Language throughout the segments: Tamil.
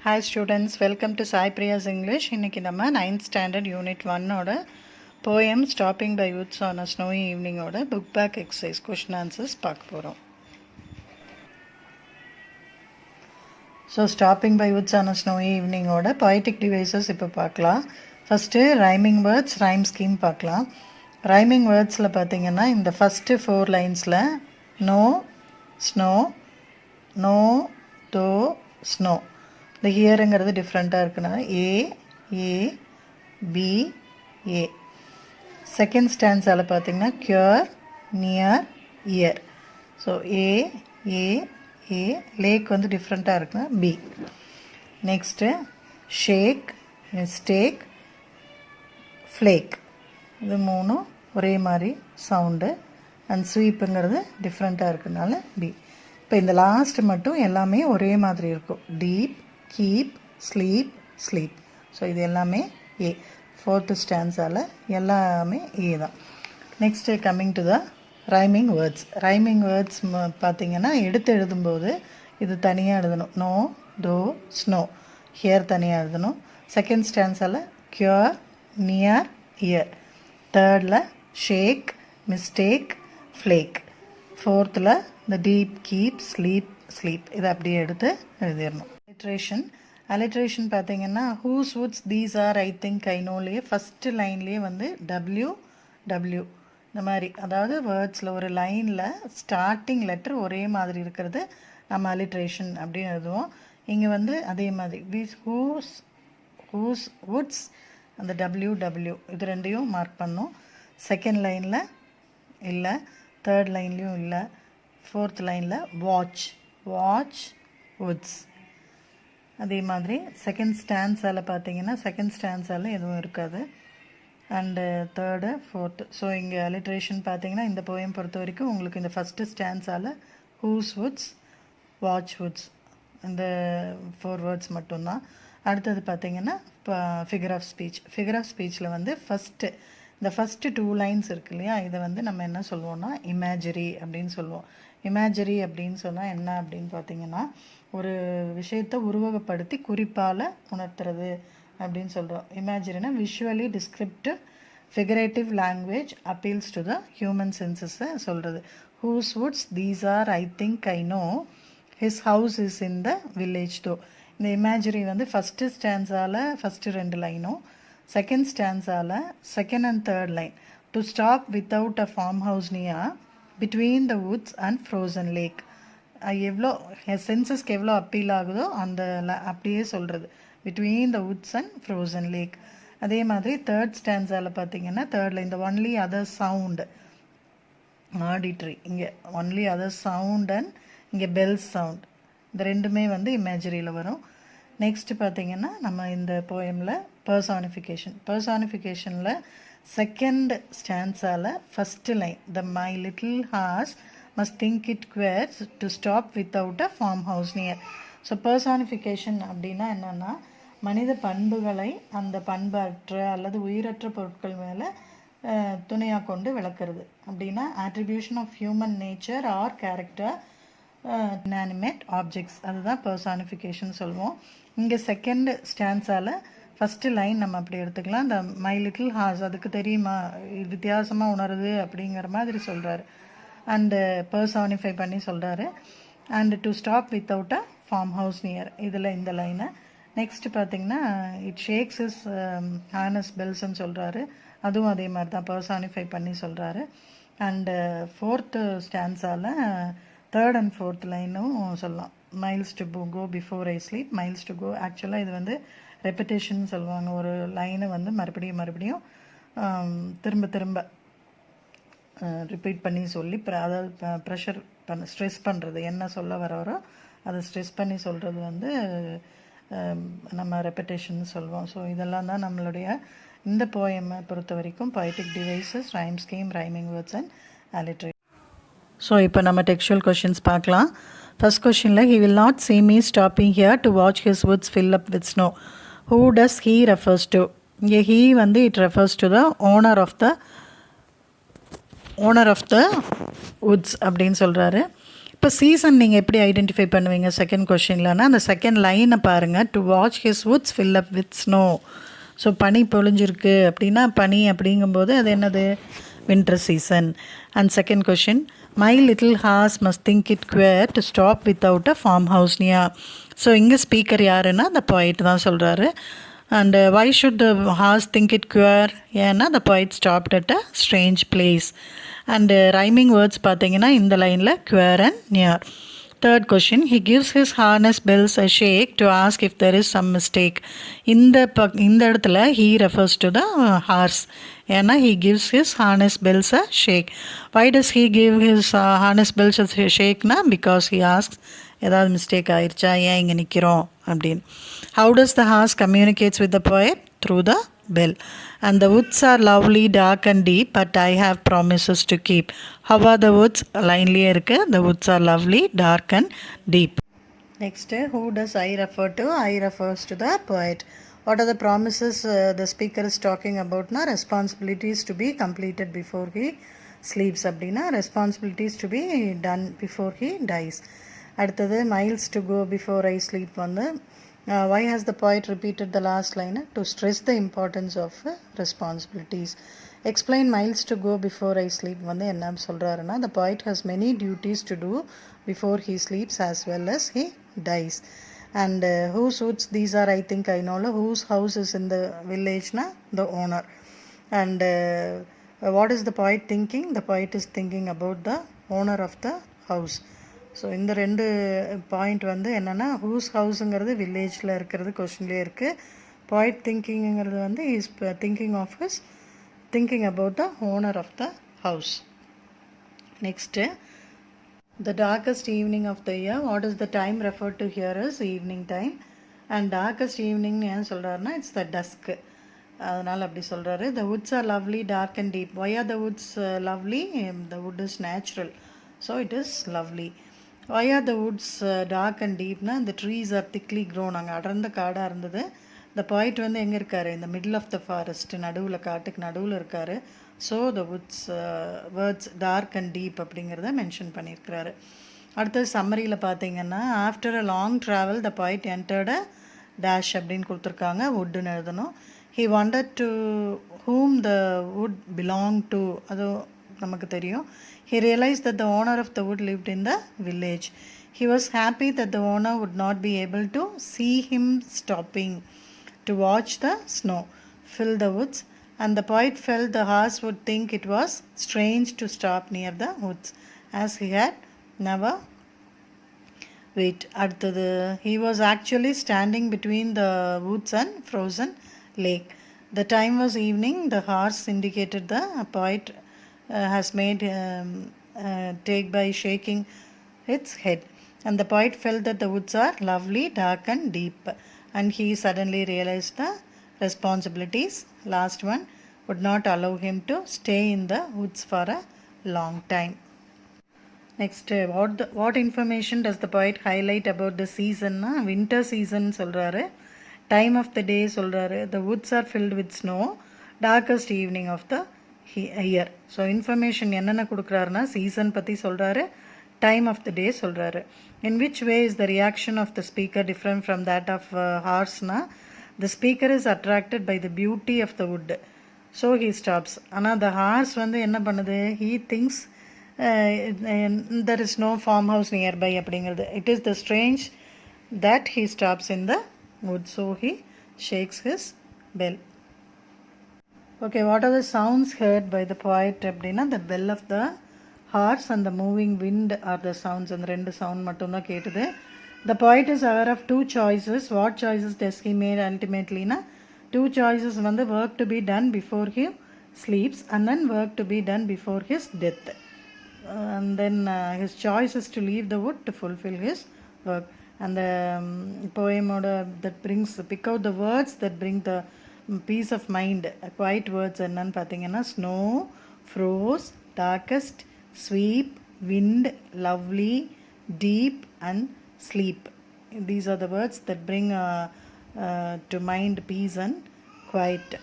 Hi students, welcome to Sai Priya's English. இன்னைக்கு நம்ம 9th standard Unit-1 ஓட poem Stopping by Woods on a Snowy Evening ஓட book back exercise question answers பார்க்க போறோம். So Stopping by Woods on a Snowy Evening ஓட poetic devices இப்போ பார்க்கலாம். First rhyming words, rhyme scheme பார்க்கலாம். Rhyming wordsல பார்த்தீங்கன்னா இந்த first 4 linesல no, snow, no, though, snow. இந்த ஹியருங்கிறது டிஃப்ரெண்ட்டாக இருக்குன்னா ஏ ஏ செகண்ட் ஸ்டான்ஸால் பார்த்தீங்கன்னா க்யூர் நியர் இயர். ஸோ ஏ லேக் வந்து டிஃப்ரெண்ட்டாக இருக்குன்னா பி. நெக்ஸ்ட்டு ஷேக் மிஸ்டேக் ஃப்ளேக் இது மூணும் ஒரே மாதிரி சவுண்டு. அண்ட் ஸ்வீப்புங்கிறது டிஃப்ரெண்ட்டாக இருக்குனால பி. இப்போ இந்த லாஸ்ட் மட்டும் எல்லாமே ஒரே மாதிரி இருக்கும். Deep, keep, sleep, sleep. So இது எல்லாமே ஏ. ஃபோர்த்து ஸ்டான்ஸால் எல்லாமே ஏ தான். Next coming to the rhyming words. Rhyming words பார்த்திங்கன்னா எடுத்து எழுதும்போது இது தனியாக எழுதணும். நோ, தோ, ஸ்னோ. ஹியர் தனியாக எழுதணும். செகண்ட் ஸ்டான்ஸால் க்யூர், நியர், இயர். தேர்டில் ஷேக், மிஸ்டேக், ஃப்ளேக். ஃபோர்த்தில் இந்த டீப், கீப், ஸ்லீப், ஸ்லீப். இதை அப்படியே எடுத்து எழுதிடணும். அலிட்ரேஷன் பார்த்தீங்கன்னா whose woods these are I think I நோலேயே ஃபஸ்ட்டு லைன்லேயே வந்து டபிள்யூ இந்த மாதிரி, அதாவது வேர்ட்ஸில் ஒரு லைனில் ஸ்டார்டிங் லெட்டர் ஒரே மாதிரி இருக்கிறது நம்ம அலிட்ரேஷன் அப்படின்னு எழுதுவோம். இங்கே வந்து அதே மாதிரி ஹூஸ் வுட்ஸ் அந்த டபிள்யூ இது ரெண்டையும் மார்க் பண்ணோம். செகண்ட் லைனில் இல்லை, தேர்ட் லைன்லேயும் இல்லை, ஃபோர்த் லைனில் வாட்ச் வுட்ஸ். அதே மாதிரி செகண்ட் ஸ்டான்ஸால் பார்த்தீங்கன்னா செகண்ட் ஸ்டான்ஸால் எதுவும் இருக்காது. And third, fourth. ஸோ இங்கே அலிட்ரேஷன் பார்த்தீங்கன்னா இந்த போயம் பொறுத்த வரைக்கும் உங்களுக்கு இந்த ஃபஸ்ட்டு ஸ்டான்ஸால் ஹூஸ் வுட்ஸ், வாட்ச் வுட்ஸ் இந்த 4 வேர்ட்ஸ் மட்டும்தான். அடுத்தது பார்த்தீங்கன்னா இப்போ ஃபிகர் ஆஃப் ஸ்பீச்சில் வந்து இந்த ஃபஸ்ட்டு 2 லைன்ஸ் இருக்கு இல்லையா, இதை வந்து நம்ம என்ன சொல்லுவோம்னா இமேஜரி அப்படின்னு சொல்லுவோம். இமேஜரி அப்படின்னு சொன்னால் என்ன அப்படின்னு பார்த்தீங்கன்னா ஒரு விஷயத்தை உருவகப்படுத்தி குறிப்பால் உணர்த்துறது அப்படின்னு சொல்கிறோம். இமேஜரினா visually descriptive figurative language appeals to the human சென்சஸை சொல்கிறது. Whose woods these are I think I know his house is in the village though. இந்த இமேஜரி வந்து ஃபஸ்ட்டு ஸ்டான்ஸால் ஃபஸ்ட்டு 2 லைனும், செகண்ட் ஸ்டான்ஸால் second and third line. To stop without a farmhouse near between the woods and frozen lake. எவ்வளோ சென்சஸ்க்கு எவ்வளோ அப்பீல் ஆகுதோ அந்த அப்படியே சொல்கிறது between the woods and frozen lakh. அதே மாதிரி தேர்ட் ஸ்டான்ஸால் பார்த்தீங்கன்னா தேர்டில் இந்த ஒன்லி அதர் சவுண்ட் ஆடிட்ரி, இங்கே ஒன்லி அதர் சவுண்ட் அண்ட் இங்கே பெல்ஸ் சவுண்ட், இந்த ரெண்டுமே வந்து இமேஜரியில் வரும். நெக்ஸ்ட் பார்த்தீங்கன்னா நம்ம இந்த போயமில் பர்சானிஃபிகேஷனில் செகண்ட் ஸ்டான்ஸால் first line the my little horse must think it queer to stop without a farmhouse near. So personification அப்படின்னா என்னென்னா மனித பண்புகளை அந்த பண்பற்ற அல்லது உயிரற்ற பொருட்கள் மேலே துணையாக கொண்டு விளக்குறது. அப்படின்னா attribution of human nature or character inanimate objects, அதுதான் பர்சானிஃபிகேஷன் சொல்லுவோம். இங்கே செகண்ட் ஸ்டான்ஸால் ஃபஸ்ட்டு லைன் நம்ம அப்படி எடுத்துக்கலாம். இந்த மை லிட்டில் ஹார்ஸ் அதுக்கு தெரியுமா வித்தியாசமாக உணருது அப்படிங்கிற மாதிரி சொல்கிறாரு. அண்டு பர்சானிஃபை பண்ணி சொல்கிறாரு. And to stop without a farmhouse near இதில் இந்த லைனை. நெக்ஸ்ட்டு பார்த்தீங்கன்னா இட் ஷேக்ஸ் இஸ் ஹார்னஸ் பெல்ஸ்ன்னு சொல்கிறாரு. அதுவும் அதே மாதிரி தான் பர்சானிஃபை பண்ணி சொல்கிறாரு. அண்டு ஃபோர்த்து ஸ்டான்ஸால் தேர்ட் அண்ட் ஃபோர்த் லைனும் சொல்லலாம். Miles to go before I sleep, miles to go. ஆக்சுவலாக இது வந்து ரெப்பிட்டேஷன் சொல்லுவாங்க. ஒரு லைனை வந்து மறுபடியும் திரும்ப ரிப்பீட் பண்ணி சொல்லி அதாவது ப்ரெஷர் ஸ்ட்ரெஸ் பண்ணுறது, என்ன சொல்ல வரோ அதை ஸ்ட்ரெஸ் பண்ணி சொல்கிறது வந்து நம்ம ரெப்பிட்டேஷன் சொல்லுவோம். ஸோ இதெல்லாம் தான் நம்மளுடைய இந்த போயமை பொறுத்த வரைக்கும் poetic devices, rhyme scheme, rhyming words and alliteration. So இப்போ நம்ம டெக்ஸ்டுவல் கொஷின்ஸ் பார்க்கலாம். ஃபர்ஸ்ட் கொஷினில் he will not see me stopping here to watch his woods fill up with snow. Who does he refers to? இங்கே he வந்து it refers to the owner of the woods அப்படின்னு சொல்கிறாரு. இப்போ சீசன் நீங்கள் எப்படி ஐடென்டிஃபை பண்ணுவீங்க செகண்ட் கொஷின்லனா அந்த செகண்ட் லைனை பாருங்கள். To watch his woods fill up with snow. So பனி பொழிஞ்சிருக்கு அப்படின்னா பனி அப்படிங்கும்போது அது என்னது, winter season. And second question, my little horse must think it queer to stop without a farmhouse near. So இங்கே ஸ்பீக்கர் யாருன்னா அந்த poet தான் சொல்கிறாரு. And why should the horse think it queer, ஏன்னா the poet stopped at a strange place. And rhyming words பார்த்தீங்கன்னா இந்த லைனில் குவேர் and near. Third question, he gives his harness bells a shake to ask if there is some mistake. இந்த இடத்துல he refers to the horse. ஏன்னா he gives his harness bells a shake. Why does he give his harness bells a shake? Because he asks ஏதாவது மிஸ்டேக் ஆயிடுச்சா, ஏன் இங்கே நிற்கிறோம் அப்படின்னு. How does the horse communicates with the poet? Through the bell. And the woods are lovely, dark and deep, but I have promises to keep. How are the woods? லைன்லேயே இருக்குது. The woods are lovely, dark and deep. Next, who does I refer to? I refers to the poet. What are the promises the speaker is talking about? Responsibilities to be completed before he sleeps. அப்படின்னா responsibilities to be done before he dies. அடுத்தது miles to go before I sleep வந்து why has the poet repeated the last line? To stress the importance of responsibilities. Explain miles to go before I sleep வந்து என்ன சொல்கிறாருன்னா, the poet has many duties to do before he sleeps as well as he dies. And whose woods these are? I think I know whose house is in the village na? The owner. And what is the poet thinking? The poet is thinking about the owner of the house. So இந்த ரெண்டு பாயிண்ட் வந்து என்னென்னா, ஹூஸ் ஹவுஸுங்கிறது வில்லேஜில் இருக்கிறது கொஸ்டின்லேயே இருக்குது. பாயிண்ட் திங்கிங்கிறது வந்து is thinking about the owner of the house. Next, the darkest evening of the year. What is the time refer to here is evening time. And darkest ஈவினிங்னு ஏன் சொல்கிறாருன்னா, இட்ஸ் த டஸ்க்கு, அதனால் அப்படி சொல்கிறாரு. The woods are lovely, dark and deep. Why are the woods lovely? The wood is natural, so it is lovely. Why are the woods dark and deep? The trees are thickly grown. அங்கே அடர்ந்த காடாக இருந்தது. The poet வந்து எங்கே இருக்கார்? இந்த மிடில் ஆஃப் த ஃபாரஸ்ட், நடுவில், காட்டுக்கு நடுவில் இருக்கார். So the woods words dark and deep அப்படிங்கிறத மென்ஷன் பண்ணியிருக்கிறாரு. அடுத்தது சம்மரியில் பார்த்தீங்கன்னா, after a long travel the poet entered a dash அப்படின்னு கொடுத்துருக்காங்க, வுட்டுன்னு எழுதணும். He wanted to whom the wood belonged to, அது நமக்கு தெரியும். He realized that the owner of the wood lived in the village. He was happy that the owner would not be able to see him stopping to watch the snow fill the woods, and the poet felt the horse would think it was strange to stop near the woods, as he had never wait. அடுத்தது, he was actually standing between the woods and frozen lake. The time was evening. The horse indicated the poet has made take by shaking its head, and the poet felt that the woods are lovely, dark and deep, and he suddenly realized the responsibilities, last one, would not allow him to stay in the woods for a long time. Next, what information does the poet highlight about the season? Winter season சொல்கிறாரு. Time of the day சொல்கிறாரு. The woods are filled with snow. Darkest evening of the year. So information என்னென்ன கொடுக்குறாருன்னா, சீசன் பற்றி சொல்கிறாரு, டைம் ஆஃப் த டே சொல்கிறாரு. In which way is the reaction of the speaker different from that of ஹார்ஸ்னா, the speaker is attracted by the beauty of the wood, so he stops. ஆனால் த ஹார்ஸ் வந்து என்ன பண்ணுது, he thinks there is no farmhouse nearby அப்படிங்கிறது. It is the strange that he stops in the wood, so he shakes his bell. Okay, what are the sounds heard by the poet அப்படின்னா, the bell of the horse and the moving wind are the sounds. அந்த ரெண்டு சவுண்ட் மட்டும்தான் கேட்டுது. The poet is aware of two choices. What choices does he made ultimately? Two choices வந்து work to be done before he sleeps and then work to be done before his death. And then his choice is to leave the wood to fulfill his work. And the poem that brings, pick out the words that bring the peace of mind. Quiet words என்னன்னு பார்த்தீங்கன்னா, snow, froze, darkest, sweep, wind, lovely, deep and sleep. These are the words that bring to mind peace and quiet.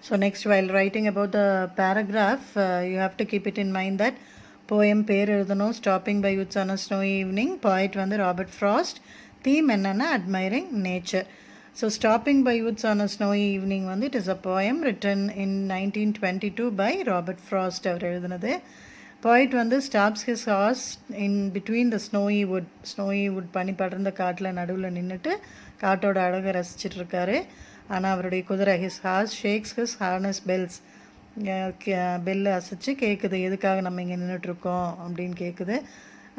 So next, while writing about the paragraph, you have to keep it in mind that poem பேர் எழுதணும். Stopping by woods on a snowy evening. Poet வந்து ராபர்ட் ஃப்ராஸ்ட். தீம் என்னென்னா admiring nature. So stopping by woods on a snowy evening வந்து it is a poem written in 1922 by Robert Frost அவர் எழுதுனது. பாய்ட் வந்து stops his horse in between the snowy wood பனி படர்ந்த காட்டில் நடுவில் நின்றுட்டு காட்டோட அழகை ரசிச்சிட்ருக்காரு. ஆனால் அவருடைய குதிரை his horse shakes his harness bells, bell அசைச்சு கேட்குது, எதுக்காக நம்ம இங்கே நின்றுட்டுருக்கோம் அப்படின்னு கேட்குது.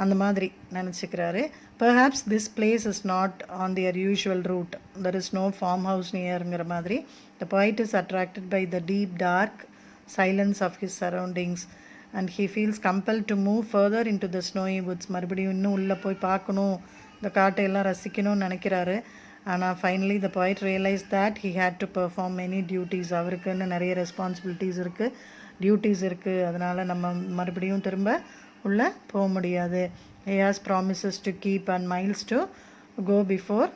அந்த மாதிரி நினச்சிக்கிறாரு. Perhaps this place is not on their usual route, there is no farmhouse நியருங்கிற மாதிரி. The poet is attracted by the deep dark silence of his surroundings and he feels compel to move further into the snowy woods. மறுபடியும் இன்னும் உள்ளே போய் பார்க்கணும், இந்த காட்டையெல்லாம் ரசிக்கணும்னு நினைக்கிறாரு. ஆனால் finally the poet realise that he had to perform many duties. அவருக்குன்னு நிறைய ரெஸ்பான்சிபிலிட்டிஸ் இருக்குது, டியூட்டிஸ் இருக்குது. அதனால் நம்ம மறுபடியும் திரும்ப உள்ளே போக முடியாது. He has promises to keep and miles to go before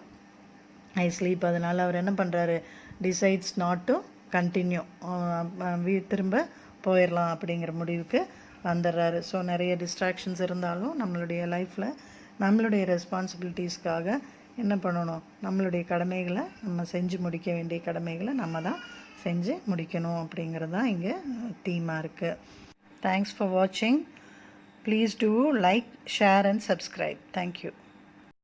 I sleep. அதனால் அவர் என்ன பண்ணுறாரு, டிசைட்ஸ் நாட் டு கண்டினியூ, திரும்ப போயிடலாம் அப்படிங்கிற முடிவுக்கு வந்துடுறாரு. ஸோ நிறைய டிஸ்ட்ராக்ஷன்ஸ் இருந்தாலும் நம்மளுடைய லைஃப்பில் நம்மளுடைய ரெஸ்பான்சிபிலிட்டிஸ்க்காக என்ன பண்ணணும், நம்மளுடைய கடமைகளை நம்ம செஞ்சு முடிக்க வேண்டிய கடமைகளை நம்ம தான் செஞ்சு முடிக்கணும் அப்படிங்கிறது தான் இங்கே தீமாக இருக்குது. தேங்க்ஸ் ஃபார் வாட்சிங். Please do like, share and subscribe. Thank you.